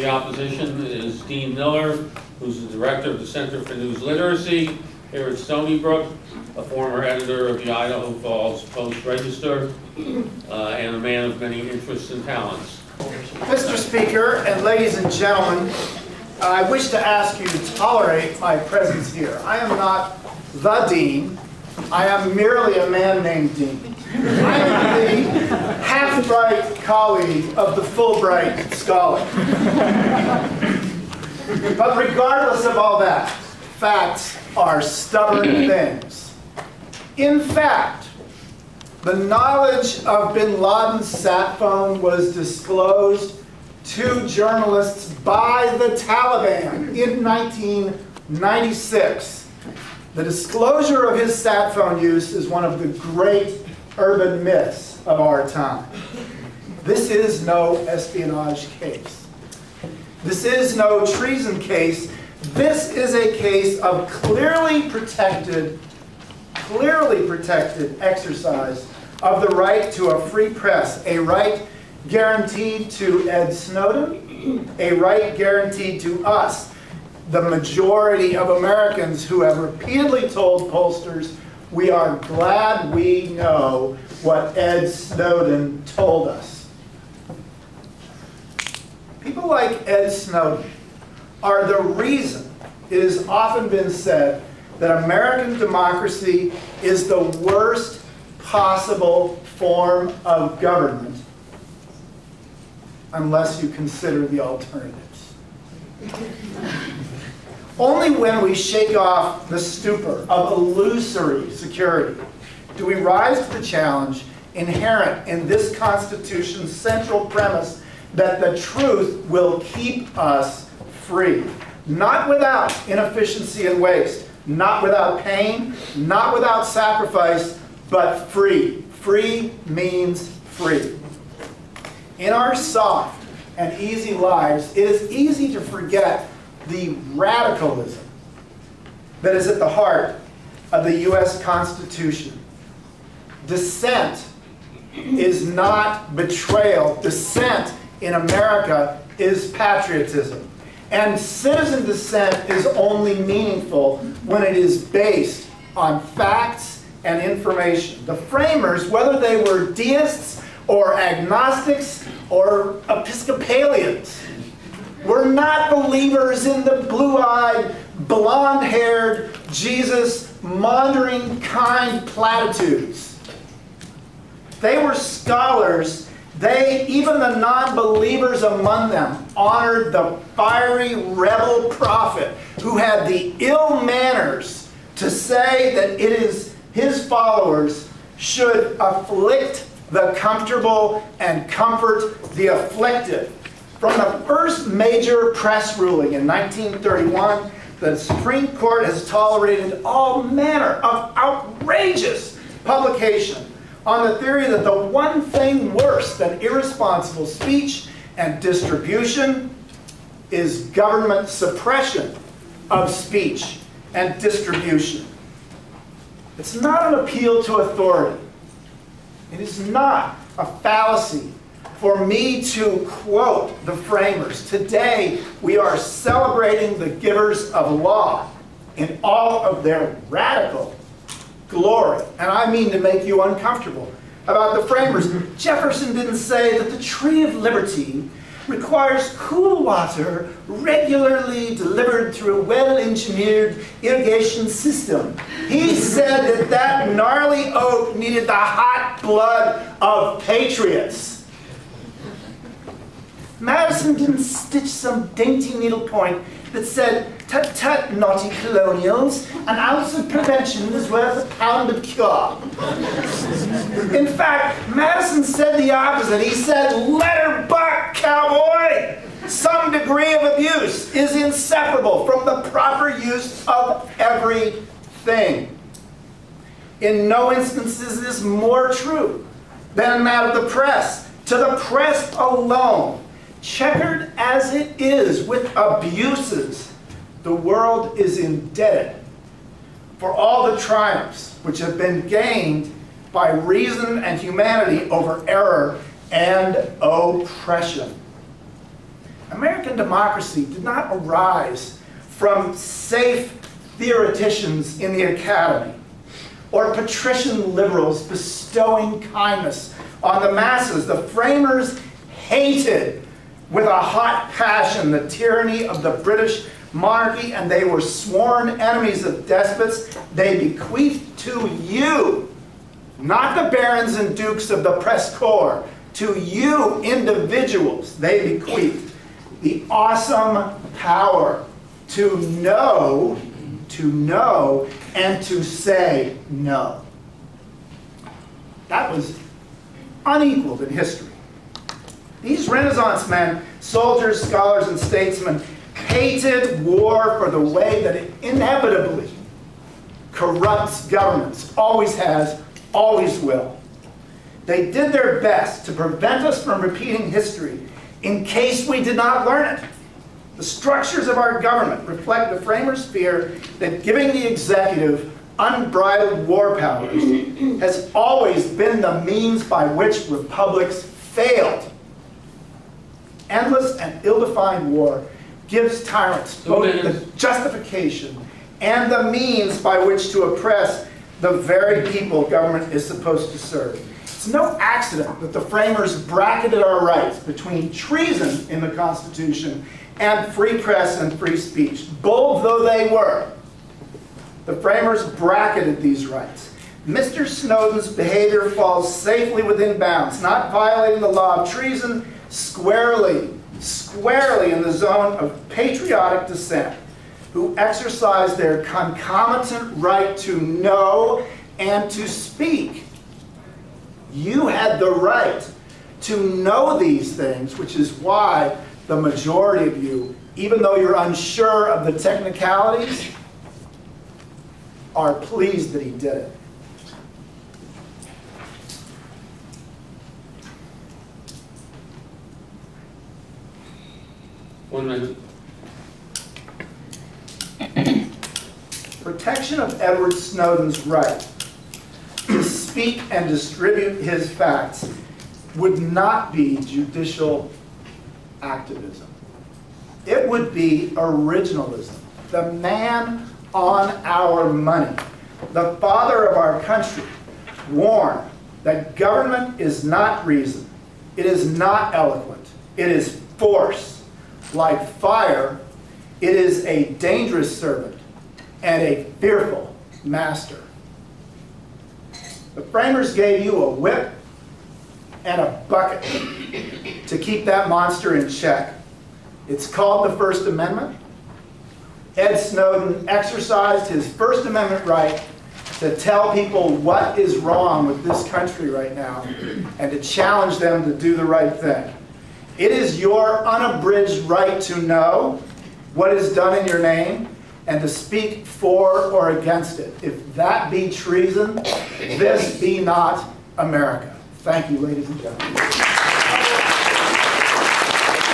the opposition is Dean Miller, who's the director of the Center for News Literacy here at Stony Brook, a former editor of the Idaho Falls Post-Register, and a man of many interests and talents. Mr. Speaker and ladies and gentlemen, I wish to ask you to tolerate my presence here. I am not the dean. I am merely a man named Dean. I am the half-bright colleague of the Fulbright scholar. But regardless of all that, facts are stubborn things. In fact, the knowledge of bin Laden's sat phone was disclosed to journalists by the Taliban in 1996. The disclosure of his sat phone use is one of the great urban myths of our time. This is no espionage case. This is no treason case. This is a case of clearly protected exercise of the right to a free press, a right guaranteed to Ed Snowden, a right guaranteed to us, the majority of Americans who have repeatedly told pollsters, we are glad we know what Ed Snowden told us. People like Ed Snowden are the reason it has often been said that American democracy is the worst possible form of government unless you consider the alternatives. Only when we shake off the stupor of illusory security do we rise to the challenge inherent in this Constitution's central premise that the truth will keep us free. Not without inefficiency and waste, not without pain, not without sacrifice, but free. Free means free. In our soft and easy lives, it is easy to forget the radicalism that is at the heart of the U.S. Constitution. Dissent is not betrayal. Dissent in America is patriotism. And citizen dissent is only meaningful when it is based on facts and information. The framers, whether they were deists or agnostics or Episcopalians, were not believers in the blue-eyed, blonde-haired, Jesus-maundering kind platitudes. They were scholars. They, even the non-believers among them, honored the fiery rebel prophet who had the ill manners to say that it is his followers should afflict the comfortable and comfort the afflicted. From the first major press ruling in 1931, the Supreme Court has tolerated all manner of outrageous publication on the theory that the one thing worse than irresponsible speech and distribution is government suppression of speech and distribution. It's not an appeal to authority. It is not a fallacy for me to quote the framers. Today, we are celebrating the givers of law in all of their radical glory. And I mean to make you uncomfortable about the framers. Jefferson didn't say that the tree of liberty requires cool water regularly delivered through a well-engineered irrigation system. He said that that gnarly oak needed the hot blood of patriots. Madison didn't stitch some dainty needlepoint that said, "Tut tut, naughty colonials, an ounce of prevention is worth a pound of cure." In fact, Madison said the opposite. He said, "Let her buck, cowboy!" Some degree of abuse is inseparable from the proper use of everything. In no instance is this more true than that of the press. To the press alone, checkered as it is with abuses, the world is indebted for all the triumphs which have been gained by reason and humanity over error and oppression. American democracy did not arise from safe theoreticians in the academy or patrician liberals bestowing kindness on the masses. The framers hated with a hot passion the tyranny of the British monarchy, and they were sworn enemies of despots. They bequeathed to you, not the barons and dukes of the press corps, to you individuals, they bequeathed the awesome power to know, and to say no. That was unequaled in history. These Renaissance men, soldiers, scholars, and statesmen hated war for the way that it inevitably corrupts governments, always has, always will. They did their best to prevent us from repeating history in case we did not learn it. The structures of our government reflect the framers' fear that giving the executive unbridled war powers has always been the means by which republics failed. Endless and ill-defined war gives tyrants both the justification and the means by which to oppress the very people government is supposed to serve. It's no accident that the framers bracketed our rights between treason in the Constitution and free press and free speech. Bold though they were, the framers bracketed these rights. Mr. Snowden's behavior falls safely within bounds, not violating the law of treason, squarely in the zone of patriotic dissent, who exercise their concomitant right to know and to speak. You had the right to know these things, which is why the majority of you, even though you're unsure of the technicalities, are pleased that he did it. One minute. Protection of Edward Snowden's right to speak and distribute his facts would not be judicial activism. It would be originalism. The man on our money, the father of our country, warned that government is not reason. It is not eloquent. It is force. Like fire, it is a dangerous servant and a fearful master. The framers gave you a whip and a bucket to keep that monster in check. It's called the First Amendment. Ed Snowden exercised his First Amendment right to tell people what is wrong with this country right now and to challenge them to do the right thing. It is your unabridged right to know what is done in your name and to speak for or against it. If that be treason, this be not America. Thank you, ladies and gentlemen.